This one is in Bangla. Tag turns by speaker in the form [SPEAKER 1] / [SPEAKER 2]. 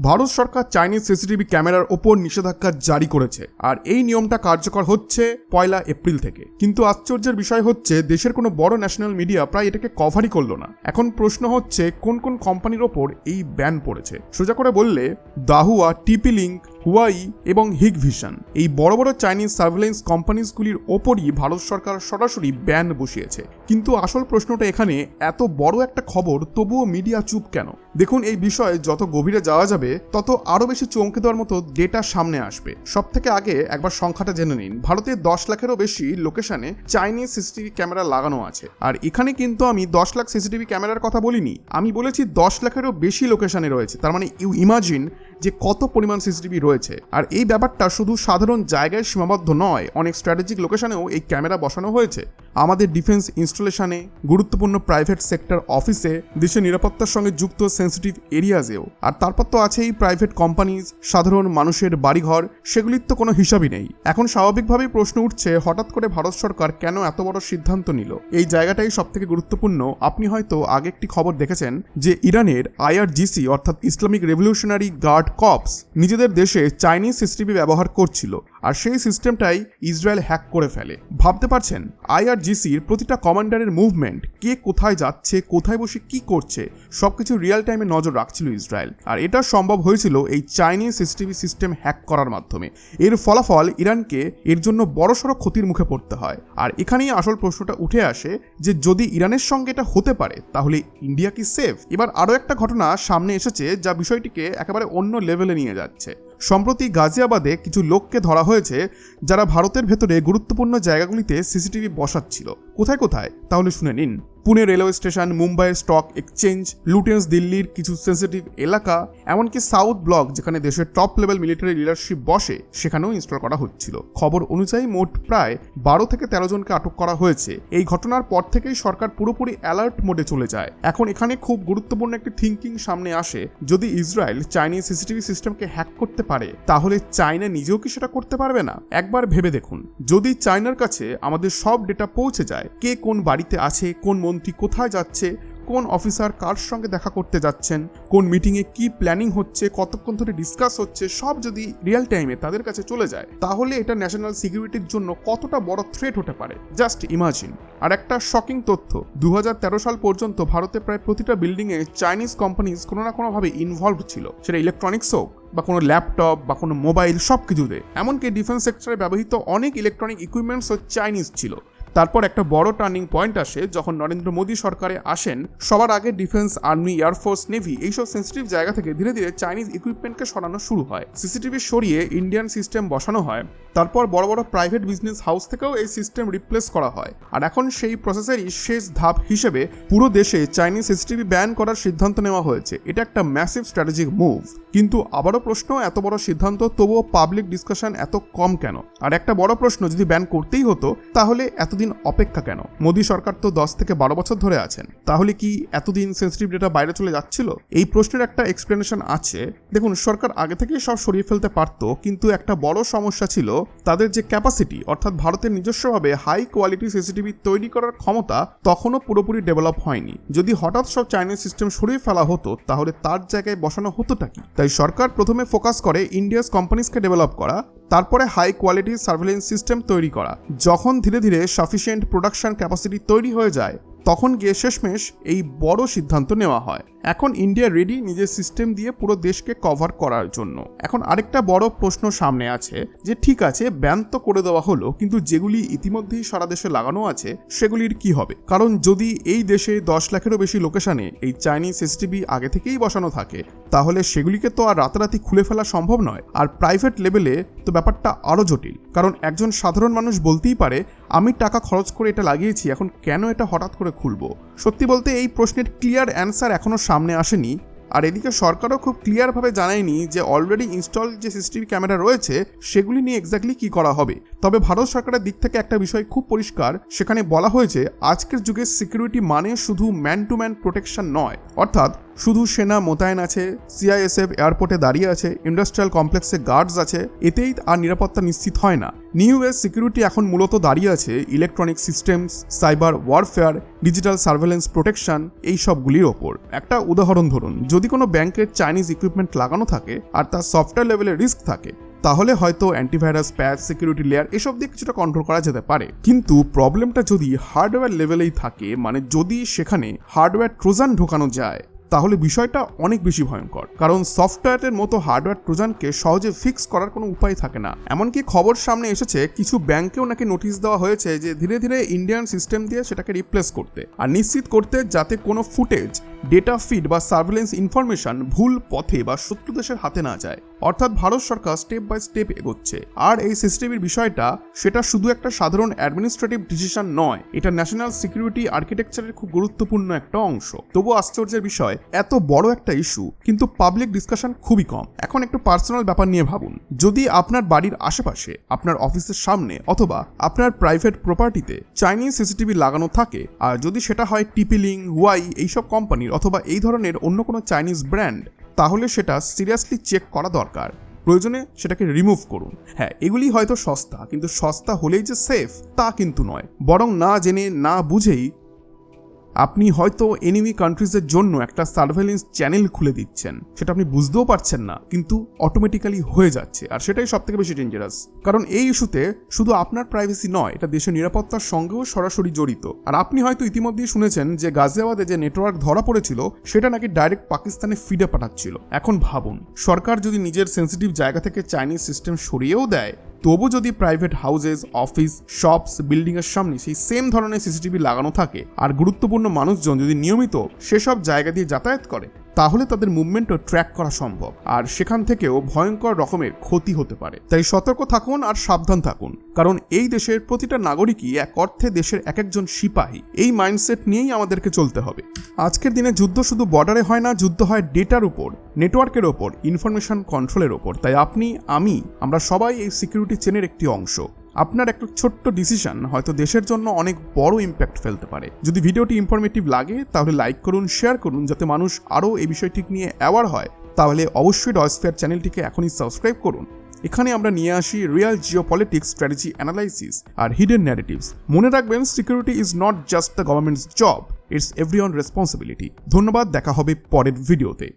[SPEAKER 1] ভারত সরকার চাইনিজ সিসিটিভি ক্যামেরার ওপর নিষেধাজ্ঞা জারি করেছে আর এই নিয়মটা কার্যকর হচ্ছে 1 এপ্রিল থেকে। কিন্তু আশ্চর্যের বিষয় হচ্ছে দেশের কোনো বড় ন্যাশনাল মিডিয়া প্রায় এটাকে কভারই করলো না। এখন প্রশ্ন হচ্ছে কোন কোন কোম্পানির ওপর এই ব্যান পড়েছে। সোজা করে বললে দাহুয়া, টিপি লিঙ্ক, হুয়াই এবং হিগভিশন এই বড় বড় চাইনিজ সার্ভেলেন্স কোম্পানিজগুলির ওপরই ভারত সরকার সরাসরি ব্যান বসিয়েছে। কিন্তু আসল প্রশ্নটা এখানে, এত বড় একটা খবর তবুও মিডিয়া চুপ কেন? দেখুন, এই বিষয়ে যত গভীরে যাওয়া যাবে তত আরো বেশি চমকে দেওয়ার মতো ডেটা সামনে আসবে। সব থেকে আগে একবার সংখ্যাটা জেনে নিন। ভারতে 10 লাখেরও বেশি লোকেশনে চাইনিজ সিসিটিভি ক্যামেরা লাগানো আছে। আর এখানে কিন্তু আমি 10 লাখ সিসিটিভি ক্যামেরার কথা বলিনি, আমি বলেছি 10 লাখেরও বেশি লোকেশনে রয়েছে। তার মানে ইউ ইমাজিন যে কত পরিমাণ সিসিটিভি রয়েছে। আর এই ব্যাপারটা শুধু সাধারণ জায়গায় সীমাবদ্ধ নয়, অনেক স্ট্র্যাটেজিক লোকেশনেও এই ক্যামেরা বসানো হয়েছে। আমাদের ডিফেন্স ইনস্টলেশনে, গুরুত্বপূর্ণ প্রাইভেট সেক্টর অফিসে, দেশের নিরাপত্তার সঙ্গে যুক্ত সেন্সিটিভ এরিয়াজেও। আর তারপর তো আছেই প্রাইভেট কোম্পানিজ, সাধারণ মানুষের বাড়িঘর, সেগুলির তো কোনো হিসাবই নেই। এখন স্বাভাবিকভাবেই প্রশ্ন উঠছে, হঠাৎ করে ভারত সরকার কেন এত বড় সিদ্ধান্ত নিল? এই জায়গাটাই সব থেকে গুরুত্বপূর্ণ। আপনি হয়তো আগে একটি খবর দেখেছেন যে ইরানের IRGC অর্থাৎ ইসলামিক রেভলিউশনারি গার্ড কর্পস নিজেদের দেশে চাইনিজ সিসিটিভি ব্যবহার করছিল, আর সেই সিস্টেমটাই ইসরায়েল হ্যাক করে ফেলে। ভাবতে পারছেন, IRGCর প্রতিটা কমান্ডারের মুভমেন্ট, কে কোথায় যাচ্ছে, কোথায় বসে কি করছে, সবকিছু রিয়েল টাইমে নজর রাখছিল ইসরায়েল। আর এটা সম্ভব হয়েছিল এই চাইনিজ সিসিটিভি সিস্টেম হ্যাক করার মাধ্যমে। এর ফলাফল ইরানকে এর জন্য বড়সড় ক্ষতির মুখে পড়তে হয়। আর এখানেই আসল প্রশ্নটা উঠে আসে যে যদি ইরানের সঙ্গে এটা হতে পারে তাহলে ইন্ডিয়া কি সেফ? এবার আরও একটা ঘটনা সামনে এসেছে যা বিষয়টিকে একেবারে অন্য লেভেলে নিয়ে যাচ্ছে। সম্প্রতি গাজিয়াবাদে কিছু লোককে ধরা হয়েছে যারা ভারতের ভেতরে গুরুত্বপূর্ণ জায়গাগুলিতে সিসিটিভি বসাচ্ছিল। কোথায় কোথায় তাহলে শুনে নিন। পুনে রেলওয়ে স্টেশন, মুম্বাইয়ের স্টক এক্সচেঞ্জ, লুটেন্স দিল্লির কিছু সেন্সিটিভ এলাকা, এমনকি সাউথ ব্লক যেখানে দেশের টপ লেভেল মিলিটারি লিডারশিপ বসে, সেখানেও ইনস্টল করা হচ্ছিল। খবর অনুযায়ী মোট প্রায় 12 থেকে 13 জনকে আটক করা হয়েছে। এই ঘটনার পর থেকেই সরকার পুরোপুরি অ্যালার্ট মোডে চলে যায়। এখন এখানে খুব গুরুত্বপূর্ণ একটি থিঙ্কিং সামনে আসে, যদি ইসরায়েল চাইনিজ সিসিটিভি সিস্টেমকে হ্যাক করতে পারে তাহলে চায়না নিজেও কি সেটা করতে পারবে না? একবার ভেবে দেখুন, যদি চায়নার কাছে আমাদের সব ডেটা পৌঁছে যায়, কে কোন বাড়িতে আছে, কোন মন্ত্রী কোথায় যাচ্ছে, কোন অফিসার কার সঙ্গে দেখা করতে যাচ্ছেন, কোন মিটিংয়ে কি প্ল্যানিং হচ্ছে, কতক্ষণ ধরে ডিসকাস হচ্ছে, সব যদি রিয়েল টাইমে তাদের কাছে চলে যায় তাহলে এটা ন্যাশনাল সিকিউরিটির জন্য কতটা বড় থ্রেট হতে পারে, জাস্ট ইমাজিন। আর একটা শকিং তথ্য, 2013 সাল পর্যন্ত ভারতে প্রায় প্রতিটা বিল্ডিংয়ে চাইনিজ কোম্পানিজ কোনো না কোনোভাবে ইনভলভ ছিল, সেটা ইলেকট্রনিক্স হোক বা কোনো ল্যাপটপ বা কোনো মোবাইল, সব কিছুতে। এমনকি ডিফেন্স সেক্টরে ব্যবহৃত অনেক ইলেকট্রনিক ইকুইপমেন্টসও চাইনিজ ছিল। তারপর একটা বড় টার্নিং পয়েন্ট আসে যখন নরেন্দ্র মোদী সরকারে আসেন। সবার আগে ডিফেন্স, আর্মি, এয়ারফোর্স, নেভি এইসব সেন্সিটিভ জায়গা থেকে ধীরে ধীরে চাইনিজ ইকুইপমেন্টকে সরানো শুরু হয়। সিসিটিভি সরিয়ে ইন্ডিয়ান সিস্টেম বসানো হয়। তারপর বড় বড় প্রাইভেট বিজনেস হাউস থেকেও এই সিস্টেম রিপ্লেস করা হয়। আর এখন সেই প্রসেসেরই শেষ ধাপ হিসেবে পুরো দেশে চাইনিজ সিসিটিভি ব্যান করার সিদ্ধান্ত নেওয়া হয়েছে। এটা একটা ম্যাসিভ স্ট্র্যাটেজিক মুভ। কিন্তু আবারও প্রশ্ন, এত বড় সিদ্ধান্ত তবুও পাবলিক ডিসকাশন এত কম কেন? আর একটা বড় প্রশ্ন, যদি ব্যান করতেই হতো তাহলে এতদিন অপেক্ষা কেন? মোদী সরকার তো 10 থেকে 12 বছর ধরে আছেন, তাহলে কি এতদিন সেন্সিটিভ ডেটা বাইরে চলে যাচ্ছিল? এই প্রশ্নের একটা এক্সপ্লেনেশন আছে। দেখুন, সরকার আগে থেকেই সব সরিয়ে ফেলতে পারত, কিন্তু একটা বড় সমস্যা ছিল তাদের যে ক্যাপাসিটি, অর্থাৎ ভারতের নিজস্বভাবে হাই কোয়ালিটি সিসিটিভি তৈরি করার ক্ষমতা তখনও পুরোপুরি ডেভেলপ হয়নি। যদি হঠাৎ সব চাইনিজ সিস্টেম সরিয়ে ফেলা হতো তাহলে তার জায়গায় বসানো হতোটা কি? তাই সরকার প্রথমে ফোকাস করে ইন্ডিয়াস কোম্পানিজকে ডেভেলপ করা, তারপরে হাই কোয়ালিটি সার্ভেলেন্স সিস্টেম তৈরি করা। যখন ধীরে ধীরে সাফিসিয়েন্ট প্রোডাকশন ক্যাপাসিটি তৈরি হয়ে যায় তখন গিয়ে শেষমেশ এই বড় সিদ্ধান্ত নেওয়া হয়। এখন ইন্ডিয়া রেডি নিজের সিস্টেম দিয়ে পুরো দেশকে কভার করার জন্য। এখন আরেকটা বড় প্রশ্ন সামনে আছে যে ঠিক আছে, ব্যান তো করে দেওয়া হলো, কিন্তু যেগুলি ইতিমধ্যেই সারা দেশে লাগানো আছে সেগুলির কি হবে? কারণ যদি এই দেশে 10 লাখেরও বেশি লোকেশনে এই চাইনিজ সিসিটিভি আগে থেকেই বসানো থাকে তাহলে সেগুলিকে তো আর রাতারাতি খুলে ফেলা সম্ভব নয়। আর প্রাইভেট লেভেলে তো ব্যাপারটা আরও জটিল, কারণ একজন সাধারণ মানুষ বলতেই পারে আমি টাকা খরচ করে এটা লাগিয়েছি, এখন কেন এটা হঠাৎ করে খুলবো? সত্যি বলতে এই প্রশ্নের ক্লিয়ার অ্যান্সার এখনো সামনে আসেনি। আর এদিকে সরকারও খুব ক্লিয়ারভাবে জানায়নি যে অলরেডি ইনস্টল যে সিসিটিভি ক্যামেরা রয়েছে সেগুলি নিয়ে এক্স্যাক্টলি কি করা হবে। তবে ভারত সরকারের দিক থেকে একটা বিষয় খুব পরিষ্কার, সেখানে বলা হয়েছে আজকের যুগে সিকিউরিটি মানে শুধু ম্যান টু ম্যান প্রোটেকশন নয়, অর্থাৎ শুধু সেনা মোতায়েন আছে, সিআইএসএফ এয়ারপোর্টে দাঁড়িয়ে আছে, ইন্ডাস্ট্রিয়াল কমপ্লেক্সে গার্ডস আছে, এতেই আর নিরাপত্তা নিশ্চিত হয় না। নিউ ইউএস সিকিউরিটি এখন মূলত দাঁড়িয়ে আছে electronic systems, cyber warfare, digital surveillance protection এই সবগুলির ওপর। একটা উদাহরণ ধরুন, যদি কোনো ব্যাংকের চাইনিজ ইকুইপমেন্ট লাগানো থাকে আর তার সফটওয়্যার লেভেলে রিস্ক থাকে, তাহলে হয়তো অ্যান্টিভাইরাস প্যাচ, সিকিউরিটি লেয়ার এসব দিয়ে কিছুটা কন্ট্রোল করা যেতে পারে। কিন্তু প্রবলেমটা যদি হার্ডওয়্যার লেভেলেই থাকে, মানে যদি সেখানে হার্ডওয়্যার ট্রোজান ঢোকানো যায়, তাহলে বিষয়টা অনেক বেশি ভয়ঙ্কর। কারণ সফটওয়্যারের মতো হার্ডওয়্যার ট্রোজানকে সহজে ফিক্স করার কোনো উপায় থাকে না। এমনকি খবর সামনে এসেছে কিছু ব্যাংকেও নাকি নোটিশ দেওয়া হয়েছে যে ধীরে ধীরে ইন্ডিয়ান সিস্টেম দিয়ে সেটাকে রিপ্লেস করতে আর নিশ্চিত করতে যাতে কোনো ফুটেজ, ডেটা ফিড বা সার্ভেলেন্স ইনফরমেশন ভুল পথে বা শত্রু দেশের হাতে না যায়। অর্থাৎ ভারত সরকার স্টেপ বাই স্টেপ এগোচ্ছে। আর এই সিস্টেমের বিষয়টা সেটা শুধু একটা সাধারণ অ্যাডমিনিস্ট্রেটিভ ডিসিশন নয়, এটা ন্যাশনাল সিকিউরিটি আর্কিটেকচারের খুব গুরুত্বপূর্ণ একটা অংশ। তবু আশ্চর্যের বিষয়, এত বড় একটা ইস্যু কিন্তু পাবলিক ডিসকাশন খুবই কম। এখন একটু পার্সোনাল ব্যাপার নিয়ে ভাবুন, যদি আপনার বাড়ির আশেপাশে, আপনার অফিসের সামনে অথবা আপনার প্রাইভেট প্রপার্টিতে চাইনিজ সিসিটিভি লাগানো থাকে, আর যদি সেটা হয় টিপি-লিং, হুয়াই এইসব কোম্পানির অথবা এই ধরনের অন্য কোনো চাইনিজ ব্র্যান্ড, তাহলে সেটা সিরিয়াসলি চেক করা দরকার। প্রয়োজনে সেটাকে রিমুভ করুন। হ্যাঁ, এগুলি হয়তো সস্তা, কিন্তু সস্তা হলেই যে সেফ তা কিন্তু নয়। বরং না জেনে না বুঝেই আপনি হয়তো এনিমি কান্ট্রিজের জন্য একটা সার্ভেলেন্স চ্যানেল খুলে দিচ্ছেন, সেটা আপনি বুঝতেও পারছেন না, কিন্তু অটোমেটিক্যালি হয়ে যাচ্ছে। আর সেটাই সব থেকে বেশি ডেঞ্জারাস, কারণ এই ইস্যুতে শুধু আপনার প্রাইভেসি নয়, এটা দেশের নিরাপত্তার সঙ্গেও সরাসরি জড়িত। আর আপনি হয়তো ইতিমধ্যেই শুনেছেন যে গাজিয়াবাদে যে নেটওয়ার্ক ধরা পড়েছিল সেটা নাকি ডাইরেক্ট পাকিস্তানে ফিডে পাঠাচ্ছিল। এখন ভাবুন, সরকার যদি নিজের সেন্সিটিভ জায়গা থেকে চাইনিজ সিস্টেম সরিয়েও দেয়, তবু যদি প্রাইভেট হাউসেস, অফিস, শপস, বিল্ডিংয়ের সামনে সেই সেম ধরনের সিসিটিভি লাগানো থাকে আর গুরুত্বপূর্ণ মানুষজন যদি নিয়মিত সেসব জায়গা দিয়ে যাতায়াত করে, তাহলে তাদের মুভমেন্টও ট্র্যাক করা সম্ভব। আর সেখান থেকেও ভয়ঙ্কর রকমের ক্ষতি হতে পারে। তাই সতর্ক থাকুন আর সাবধান থাকুন, কারণ এই দেশের প্রতিটা নাগরিকই এক অর্থে দেশের এক একজন সিপাহী। এই মাইন্ডসেট নিয়েই আমাদেরকে চলতে হবে। আজকের দিনে যুদ্ধ শুধু বর্ডারে হয় না, যুদ্ধ হয় ডেটার উপর, নেটওয়ার্কের ওপর, ইনফরমেশন কন্ট্রোলের ওপর। তাই আপনি, আমি, আমরা সবাই এই সিকিউরিটি চেনের একটি অংশ। আপনার একটা ছোট্ট ডিসিশন হয়তো দেশের জন্য অনেক বড় ইম্প্যাক্ট ফেলতে পারে। যদি ভিডিওটি ইনফরমেটিভ লাগে তাহলে লাইক করুন, শেয়ার করুন, যাতে মানুষ আরও এই বিষয়টি নিয়ে অ্যাওয়ার হয়। তাহলে অবশ্যই ডয়স্ফিয়ার চ্যানেলটিকে এখনই সাবস্ক্রাইব করুন। এখানে আমরা নিয়ে আসি রিয়েল জিওপলিটিক্স, স্ট্র্যাটেজি অ্যানালাইসিস আর হিডেন ন্যারেটিভস। মনে রাখবেন, security is not just the government's job, it's everyone responsibility. ধন্যবাদ, দেখা হবে পরের ভিডিওতে।